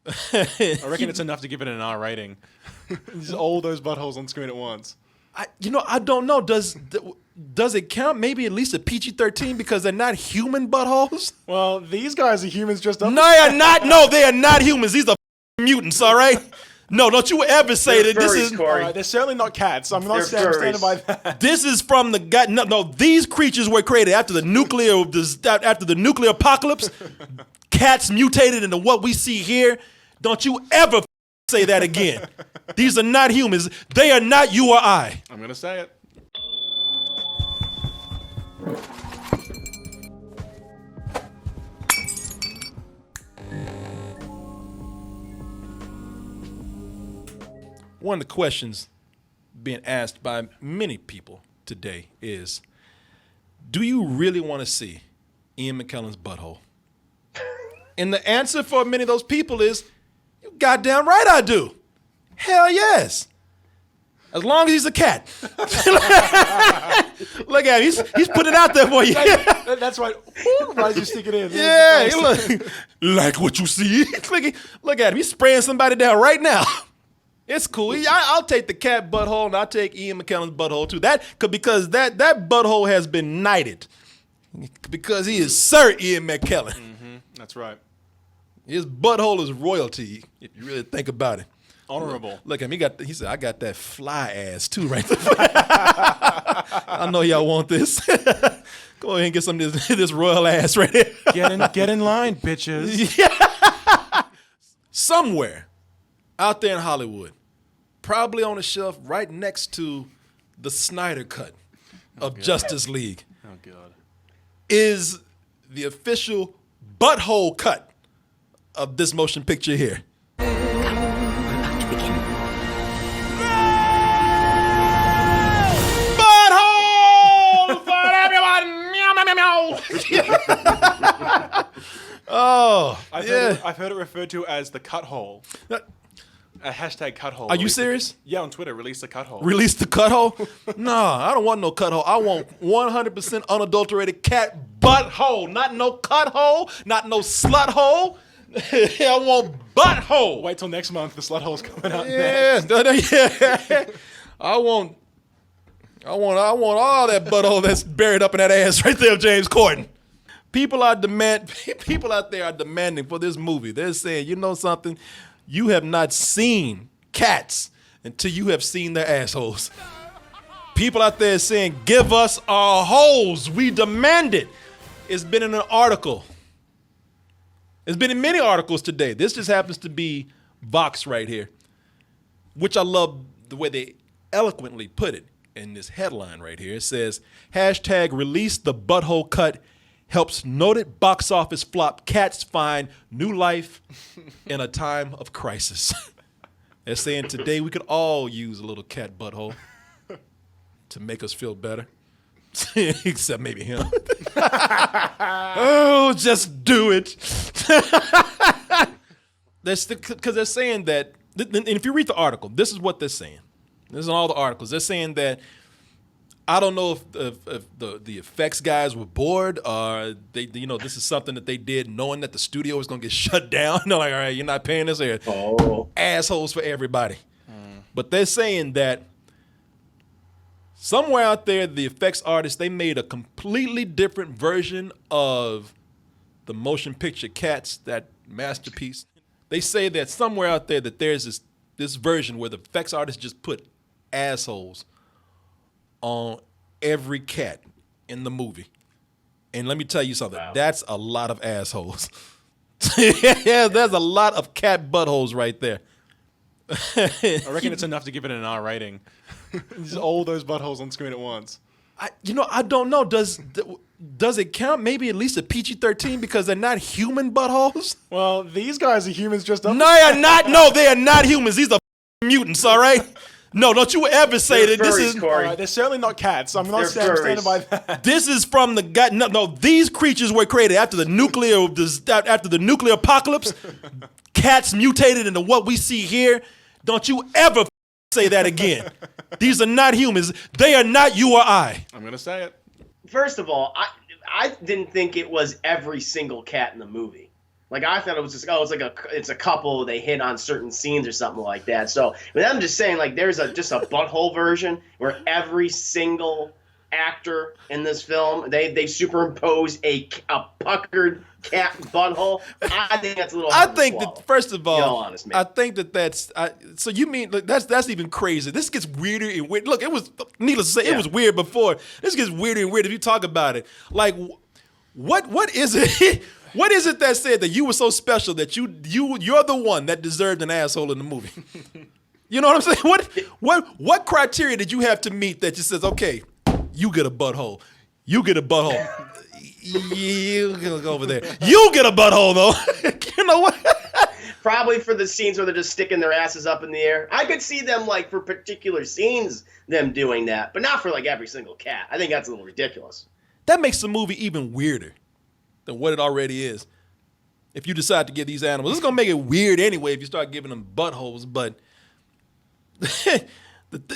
I reckon it's enough to give it an R rating. Just all those buttholes on screen at once. I don't know. Does it count? Maybe at least a PG-13 because they're not human buttholes. Well, these guys are humans dressed up. No, they are not. No, they are not humans. These are mutants. All right. No, don't you ever say that this is. They're certainly not cats. I'm not standing by that. This is from the guy. No, these creatures were created after the nuclear apocalypse. Cats mutated into what we see here. Don't you ever say that again. These are not humans. They are not you or I. I'm gonna say it. One of the questions being asked by many people today is, do you really want to see Ian McKellen's butthole? And the answer for many of those people is, you goddamn right I do. Hell yes. As long as he's a cat. Look at him. He's putting it out there for you. That's right. Why did you stick it in? Yeah. Look, like what you see. Look at him. He's spraying somebody down right now. It's cool. I'll take the cat butthole, and I'll take Ian McKellen's butthole too. Because that butthole has been knighted. Because he is Sir Ian McKellen. Mm-hmm. That's right. His butthole is royalty, if you really think about it. Honorable. Look at him. He said, I got that fly ass too right there. I know y'all want this. Go ahead and get some of this royal ass right here. Get in line, bitches. Yeah. Somewhere out there in Hollywood, probably on a shelf right next to the Snyder Cut of Justice League, is the official butthole cut of this motion picture here. Butthole for everyone! Meow, meow, meow, meow. Oh, I've heard it referred to as the cut hole. A hashtag cut hole. Are you serious? Yeah, on Twitter, release the cut hole. Release the cut hole? Nah, I don't want no cut hole. I want 100% unadulterated cat butthole. Not no cut hole, not no slut hole. I want butthole. Wait till next month. The slut hole's coming out. Yeah, next. I want all that butthole that's buried up in that ass right there, James Corden. People out there are demanding for this movie. They're saying, you know something? You have not seen cats until you have seen their assholes. People out there saying, give us our holes. We demand it. It's been in an article. It's been in many articles today. This just happens to be Vox right here, which I love the way they eloquently put it in this headline right here. It says, hashtag release the butthole cut helps noted box office flop cats find new life in a time of crisis. They're saying today we could all use a little cat butthole to make us feel better. Except maybe him. Oh, just do it. Because they're saying that, and if you read the article, this is what they're saying. This is in all the articles. They're saying that, I don't know if the effects guys were bored or this is something that they did knowing that the studio was going to get shut down. They're like, all right, you're not paying us here. Oh. Assholes for everybody. But they're saying that somewhere out there, the effects artists, they made a completely different version of the motion picture Cats, that masterpiece. They say that somewhere out there that there's this version where the effects artists just put assholes on every cat in the movie. And let me tell you something. Wow. That's a lot of assholes. Yeah, there's a lot of cat buttholes right there. I reckon it's enough to give it an R rating. Just all those buttholes on screen at once. I don't know. Does it count? Maybe at least a PG-13 because they're not human buttholes? Well, these guys are humans dressed up. No, they are not. No, they are not humans. These are mutants, all right? No, don't you ever say that this is. They're certainly not cats. I'm not standing by that. This is from the guy. No, these creatures were created after the nuclear apocalypse. Cats mutated into what we see here. Don't you ever say that again. These are not humans. They are not you or I. I'm gonna say it. First of all, I didn't think it was every single cat in the movie. Like I thought it was just it's a couple, they hit on certain scenes or something like that. So, but I'm just saying, like, there's just a butthole version where every single actor in this film they superimpose a puckered cat butthole. I think that's a little. I hard think to swallow. that first of all, honest, man. I think that's so you mean like, that's even crazy. This gets weirder and weird. Look, it was needless to say, it was weird before. This gets weirder and weirder if you talk about it. Like, what is it? What is it that said that you were so special that you're the one that deserved an asshole in the movie? You know what I'm saying? What criteria did you have to meet that just says, okay, you get a butthole, you get a butthole, you go over there, you get a butthole though. You know what? Probably for the scenes where they're just sticking their asses up in the air. I could see them, like, for particular scenes, them doing that, but not for, like, every single cat. I think that's a little ridiculous. That makes the movie even weirder than what it already is. If you decide to give these animals, it's gonna make it weird anyway if you start giving them buttholes. But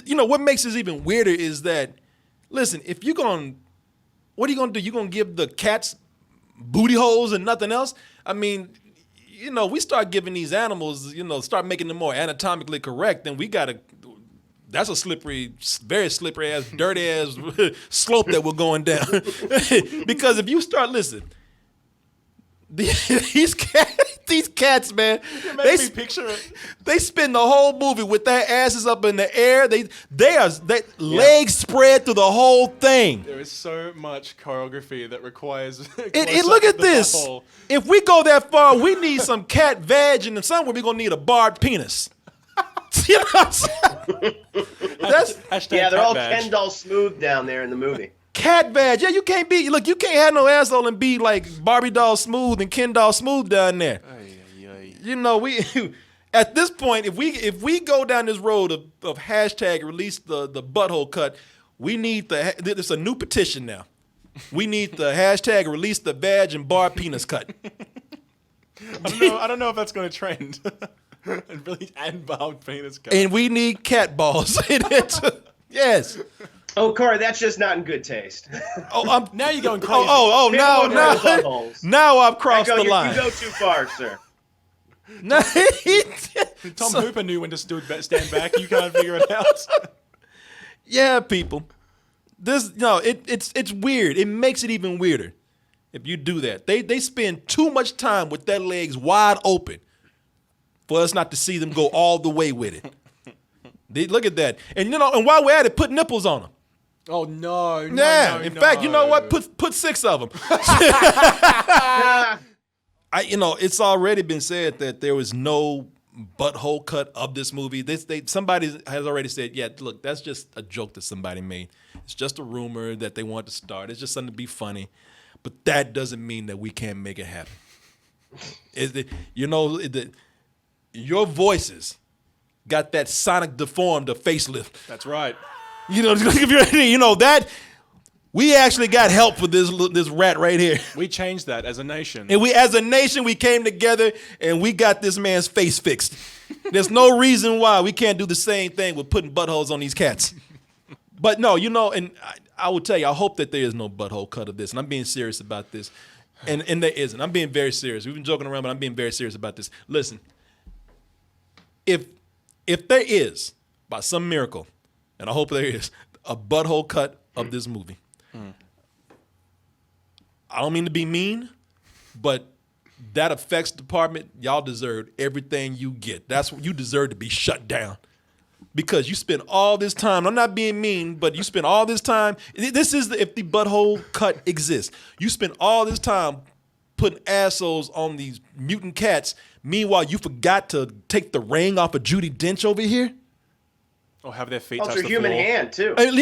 you know what makes this even weirder is that, listen, if you're gonna, what are you gonna do? You gonna give the cats booty holes and nothing else? I mean, you know, we start giving these animals, you know, start making them more anatomically correct, then we gotta. That's a slippery, very slippery ass, dirty ass slope that we're going down. Because if you start, listen, these cats, man, they spend the whole movie with their asses up in the air. They legs spread through the whole thing. There is so much choreography that requires. And look at this. Butthole. If we go that far, we need some cat vag, and somewhere we're gonna need a barbed penis. You know what I'm saying? They're all Ken doll smooth down there in the movie. Cat badge. Yeah, you can't have no asshole and be like Barbie doll smooth and Ken doll smooth down there. You know, we at this point, if we go down this road of hashtag release the butthole cut, we need there's a new petition now. We need the hashtag release the vag and bar penis cut. I don't know if that's going to trend. And really inbound penis cut. And we need cat balls in it. Yes. Oh, Corey, that's just not in good taste. Now you're going crazy. Now I've crossed the line. You go too far, sir. No, Tom Hooper knew when to stand back. You can't figure it out. Yeah, people. It's weird. It makes it even weirder if you do that. They spend too much time with their legs wide open for us not to see them go all the way with it. Look at that. And you know, and while we're at it, put nipples on them. Oh no! In fact, you know what? Put 6 of them. It's already been said that there was no butthole cut of this movie. Somebody has already said, yeah, look, that's just a joke that somebody made. It's just a rumor that they want to start. It's just something to be funny. But that doesn't mean that we can't make it happen. Your voices got that sonic deformed facelift. That's right. You know that we actually got help for this rat right here. We changed that as a nation. And as a nation, we came together and we got this man's face fixed. There's no reason why we can't do the same thing with putting buttholes on these cats. But no, and I will tell you, I hope that there is no butthole cut of this. And I'm being serious about this. And there isn't. I'm being very serious. We've been joking around, but I'm being very serious about this. Listen, if there is, by some miracle, and I hope there is, a butthole cut of this movie, I don't mean to be mean, but that effects department, y'all deserve everything you get. That's what you deserve to be shut down. Because you spend all this time, I'm not being mean, but you spend all this time, this is if the butthole cut exists. You spend all this time putting assholes on these mutant cats. Meanwhile, you forgot to take the ring off of Judi Dench over here. Or have their feet touch the the human floor. hand, too. And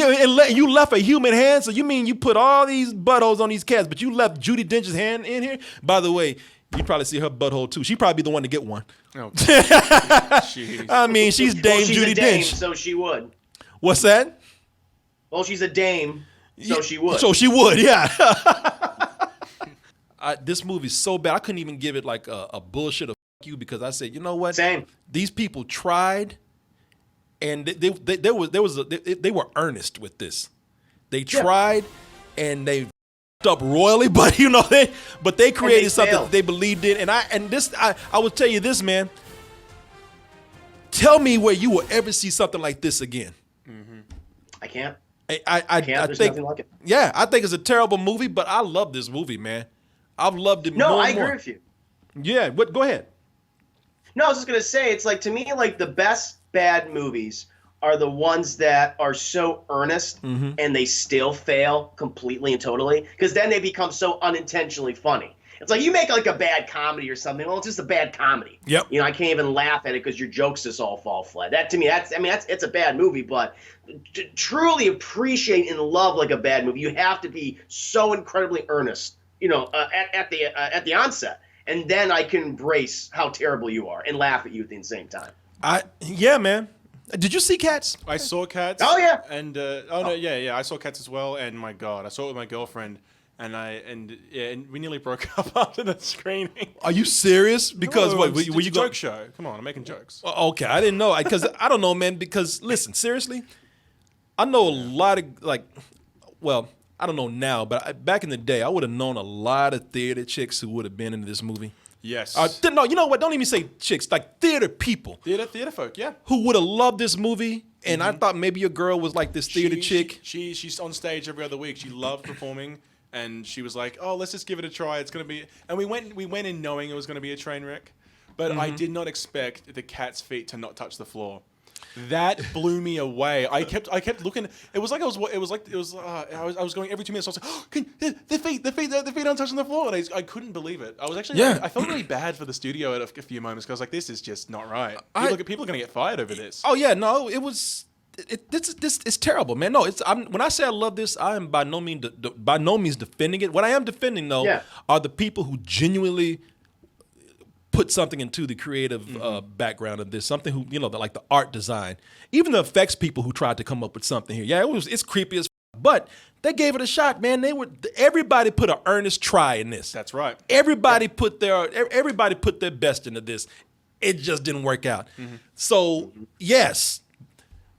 you left a human hand, so you mean you put all these buttholes on these cats, but you left Judi Dench's hand in here? By the way, you'd probably see her butthole, too. She'd probably be the one to get one. Oh, jeez. I mean, she's Dame she's Judi a dame, Dench. so she would. What's that? Well, she's a dame, so she would. So she would, yeah. This movie's so bad, I couldn't even give it like a bullshit of you because I said, you know what? Same. These people tried, and they were earnest with this. They tried, and they fucked up royally, but they created something failed. that they believed in. And I will tell you this, man. Tell me where you will ever see something like this again. I can't. I There's think, nothing like it. yeah, I think it's a terrible movie, but I love this movie, man. I've loved it more No, I and agree more. with you. Yeah, but go ahead. No, I was just gonna say, it's like, to me, like, the best bad movies are the ones that are so earnest and they still fail completely and totally, because then they become so unintentionally funny. It's like, you make like a bad comedy or something. Well, it's just a bad comedy. Yep. You know, I can't even laugh at it because your jokes just all fall flat. That, to me, it's a bad movie. But to truly appreciate and love like a bad movie, you have to be so incredibly earnest. You know, at the onset, and then I can embrace how terrible you are and laugh at you at the same time. Yeah, man. Did you see Cats? I saw Cats. Oh, yeah. And I saw Cats as well. And my God, I saw it with my girlfriend, and we nearly broke up after the screening. Are you serious? Because No, what? it's Were a you joke show? Come on, I'm making jokes. Okay, I didn't know. Because I don't know, man. Because listen, seriously, I know a lot of I don't know now, but back in the day, I would have known a lot of theater chicks who would have been into this movie. Yes. No, you know what? Don't even say chicks, like theater people Theater folk, yeah. who would have loved this movie. And I thought maybe your girl was like this theater chick. She's on stage every other week. She loved performing, and she was like, "Oh, let's just give it a try. It's gonna be." And we went in knowing it was gonna be a train wreck, but I did not expect the cat's feet to not touch the floor. That blew me away. I kept looking. I was going every 2 minutes. I was like, oh, their feet aren't touching the floor, and I couldn't believe it. I was actually, I felt really bad for the studio at a few moments because I was like, this is just not right. People are gonna get fired over this. Oh yeah, no, it was. This it's terrible, man. No, when I say I love this, I am by no means defending it. What I am defending though are the people who genuinely put something into the creative background of this, something who, like the art design, even the effects people who tried to come up with something here. Yeah, it's creepy as but they gave it a shot, man. Everybody put an earnest try in this. That's right. Everybody put their best into this. It just didn't work out. So, yes,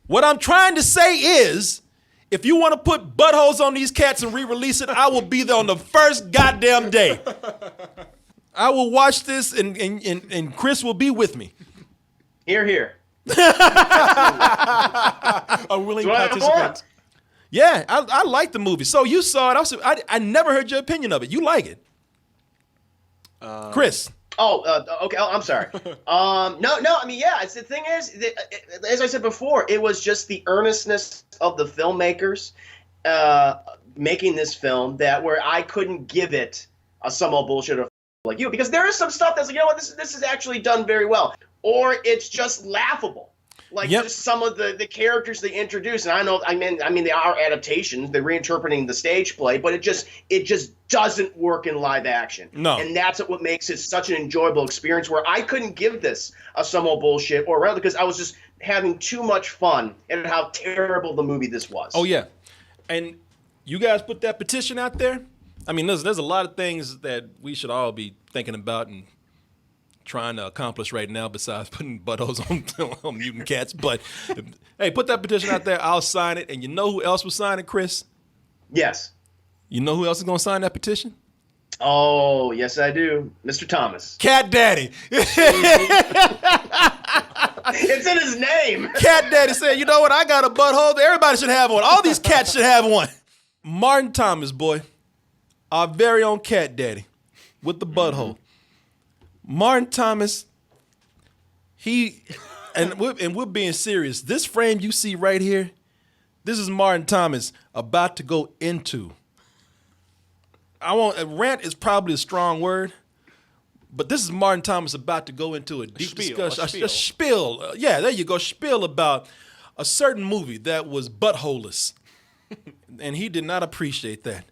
what I'm trying to say is, if you want to put buttholes on these cats and re-release it, I will be there on the first goddamn day. I will watch this, and Chris will be with me. Here, here. A willing participant. Yeah, I like the movie. So you saw it. I never heard your opinion of it. You like it, Chris? Okay. Oh, I'm sorry. No. I mean, yeah. The thing is, as I said before, it was just the earnestness of the filmmakers making this film where I couldn't give it some old bullshit or like you, because there is some stuff that's like, you know what, this is actually done very well, or it's just laughable. Like just some of the characters they introduce, and I mean they are adaptations, they're reinterpreting the stage play, but it just doesn't work in live action. No, and that's what makes it such an enjoyable experience. Where I couldn't give this some old bullshit or rather because I was just having too much fun at how terrible the movie this was. Oh yeah, and you guys put that petition out there. I mean, there's a lot of things that we should all be thinking about and trying to accomplish right now besides putting buttholes on mutant cats. But, hey, put that petition out there. I'll sign it. And you know who else will sign it, Chris? Yes. You know who else is going to sign that petition? Oh, yes, I do. Mr. Thomas. Cat Daddy. It's in his name. Cat Daddy said, you know what? I got a butthole. Everybody should have one. All these cats should have one. Martin Thomas, boy. Our very own Cat Daddy with the butthole. Martin Thomas, and we're being serious. This frame you see right here, this is Martin Thomas about to go into. Rant is probably a strong word, but this is Martin Thomas about to go into a deep discussion. A spiel. Yeah, there you go. Spiel about a certain movie that was buttholeless. And he did not appreciate that.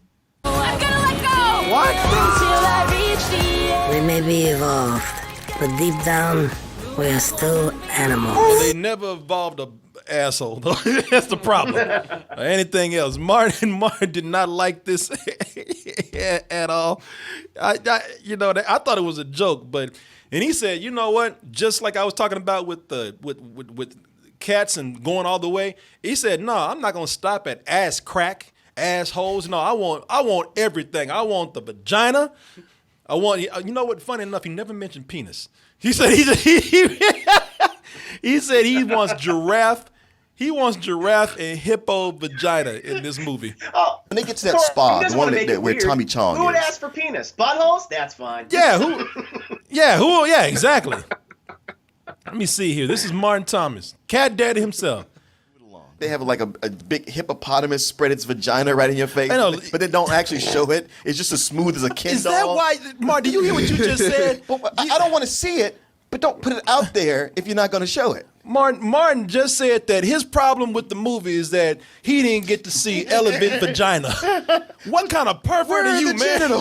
I'm gonna let go! What? We may be evolved, but deep down, we are still animals. Well, they never evolved a asshole, though. That's the problem. Anything else. Martin did not like this at all. I thought it was a joke, and he said, you know what? Just like I was talking about with cats and going all the way, he said, no, I'm not gonna stop at ass crack. assholes. No, I want everything. I want the vagina. I want. You know what? Funny enough, he never mentioned penis. He said he said he wants giraffe. He wants giraffe and hippo vagina in this movie. Oh, When they get to that spa, the one where weird. Tommy Chong Who would is. ask for penis? Buttholes? That's fine. Yeah, who? Yeah, exactly. Let me see here. This is Martin Thomas, Cat Daddy himself. They have like a big hippopotamus spread its vagina right in your face, I know. but they don't actually show it. It's just as smooth as a Ken Is that doll. why, Martin? Do you hear what you just said? But I don't want to see it, but don't put it out there if you're not going to show it. Martin just said that his problem with the movie is that he didn't get to see elephant vagina. What kind of pervert are you, man? But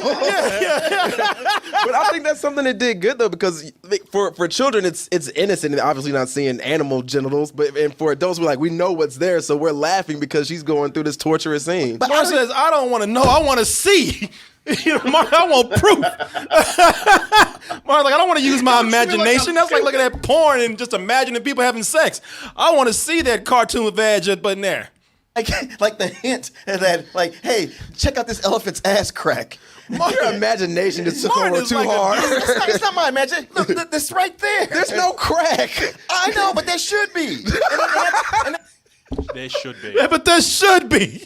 I think that's something that did good though, because for children it's innocent and obviously not seeing animal genitals, and for adults we know what's there, so we're laughing because she's going through this torturous scene. But Martin says, I don't want to know, I want to see. Martin, I want proof. Martin's like, I don't want to use my imagination. That's like looking at porn and just imagining people having sex. I want to see that cartoon vag up in there. Like the hint that, like, hey, check out this elephant's ass crack. Your imagination just took over too hard. It's not my imagination. Look, that's right there. There's no crack. I know, but there should be. There should be. Yeah, but there should be.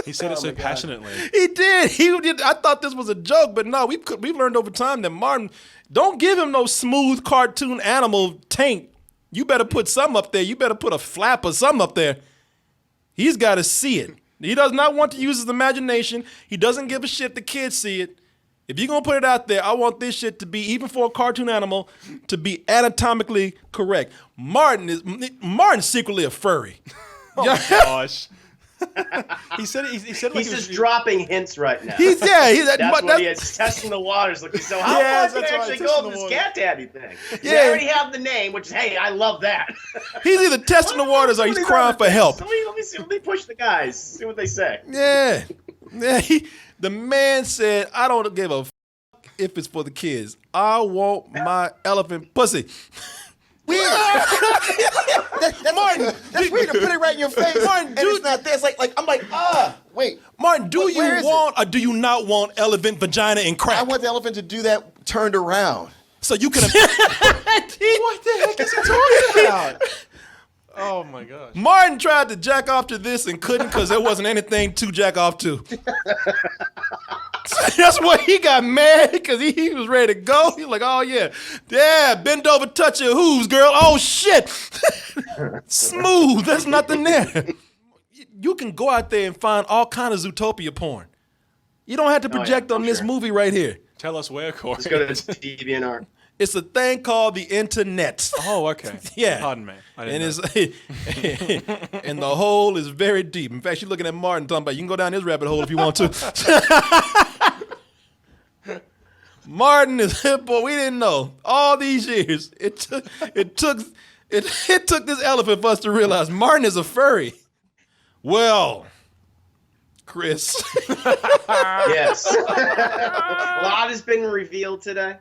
He said it so passionately. He did. I thought this was a joke, but no, we've learned over time that Martin, don't give him no smooth cartoon animal tank. You better put something up there. You better put a flap or something up there. He's got to see it. He does not want to use his imagination. He doesn't give a shit if the kids see it. If you're going to put it out there, I want this shit to be, even for a cartoon animal, to be anatomically correct. Martin's secretly a furry. Oh my gosh. He said it like He's it was- just dropping hints right now. That's That's what he is, testing the waters. Looking, so how Yes, far can that's I right, actually testing go with the this water. cat daddy thing? Yeah. They already have the name, which is, hey, I love that. He's either testing the waters or he's crying for help. Let me see. Let me push the guys. See what they say. Yeah. The man said, I don't give a if it's for the kids. I want my elephant pussy. Weird. Martin, that's weird to put it right in your face. Martin, and it's not there. It's like I'm like, wait. Martin, do you Where is want or do you not want elephant vagina and crack? I want the elephant to do that turned around. So you can. What the heck is he talking about? Oh my gosh. Martin tried to jack off to this and couldn't because there wasn't anything to jack off to. That's why he got mad, because he was ready to go. He was like, oh yeah, bend over, touch your hooves, girl. Oh shit. Smooth, there's nothing there. You can go out there and find all kind of Zootopia porn. You don't have to project on this movie right here. Tell us where, Corey. Let's go to DeviantArt. It's a thing called the internet. Oh, okay. Yeah. Pardon me. I didn't And know. it's and the hole is very deep. In fact, she's looking at Martin talking about you can go down this rabbit hole if you want to. Martin is boy, we didn't know. All these years. It took this elephant for us to realize Martin is a furry. Well, Chris. Yes. A lot has been revealed today.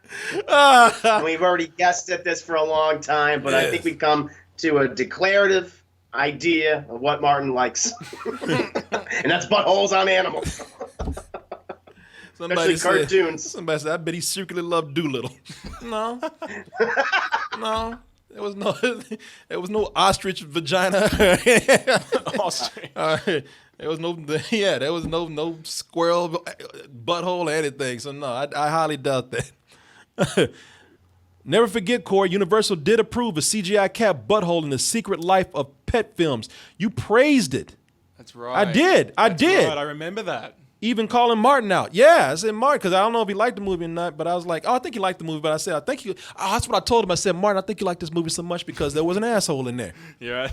And we've already guessed at this for a long time, but I think we've come to a declarative idea of what Martin likes. And that's buttholes on animals. Somebody Especially said, cartoons. Somebody said, I bet he secretly loved Doolittle. No. No. There was no ostrich vagina. Ostrich. There was no squirrel butthole or anything. So no, I highly doubt that. Never forget, Corey, Universal did approve a CGI cat butthole in The Secret Life of Pet films. You praised it. That's right. I did. That's right. I remember that. Even calling Martin out. Yeah, I said Martin, because I don't know if he liked the movie or not, but I was like, I think he liked the movie, but I said, that's what I told him. I said, Martin, I think you like this movie so much because there was an asshole in there. Yeah.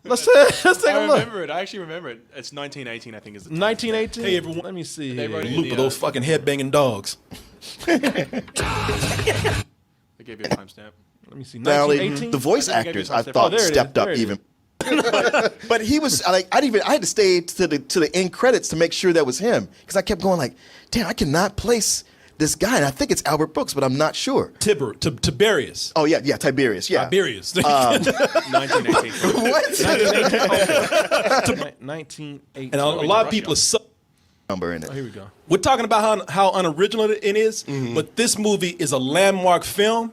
Let's take I a look. remember it. I actually remember it. It's 1918, I think, is the time. 1918. Hey, everyone. Let me see. They wrote it in Loop the, of those fucking headbanging dogs. They gave you a timestamp. Let me see. Now, 1918. the voice I think I gave actors you I time thought there it is, stepped there up it is. even. But he was like, I had to stay to the end credits to make sure that was him, because I kept going like, damn, I cannot place this guy, and I think it's Albert Brooks, but I'm not sure. Tiberius. Oh yeah, Tiberius, yeah. Tiberius. 1918. What? 1918. And a lot of people are number in it. Oh, here we go. We're talking about how unoriginal it is, but this movie is a landmark film.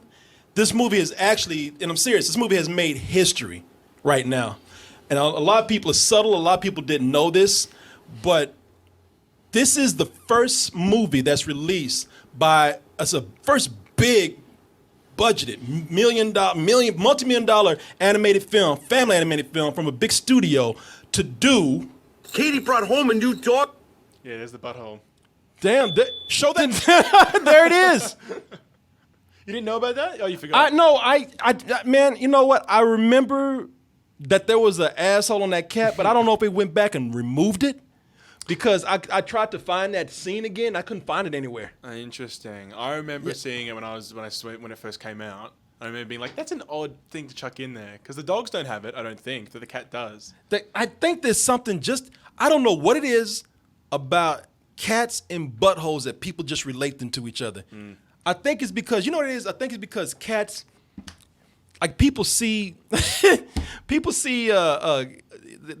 This movie is actually, and I'm serious, this movie has made history right now. And a lot of people are subtle, a lot of people didn't know this, but this is the first movie that's released by, as a first big budgeted, multi-million dollar animated film, family animated film from a big studio to do. Katie brought home a new dog. Yeah, there's the butthole. Damn, show that. There it is. You didn't know about that? Oh, you forgot. Man, you know what? I remember that there was an asshole on that cat, but I don't know if they went back and removed it because I tried to find that scene again. I couldn't find it anywhere. Interesting. I remember seeing it when it first came out. I remember being like, "That's an odd thing to chuck in there," because the dogs don't have it. I don't think that the cat does. I think there's something I don't know what it is about cats and buttholes that people just relate them to each other. I think it's because, you know what it is? I think it's because cats, like people see, they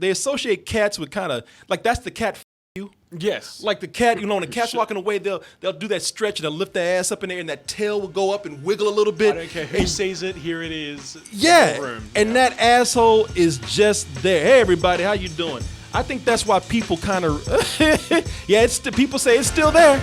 associate cats with kind of, like that's the cat you. Yes. Like the cat, when the cat's walking away, they'll do that stretch and they'll lift their ass up in there and that tail will go up and wiggle a little bit. I don't care who sees it, here it is. Yeah. Room. And that asshole is just there. Hey everybody, how you doing? I think that's why people kind of, people say it's still there.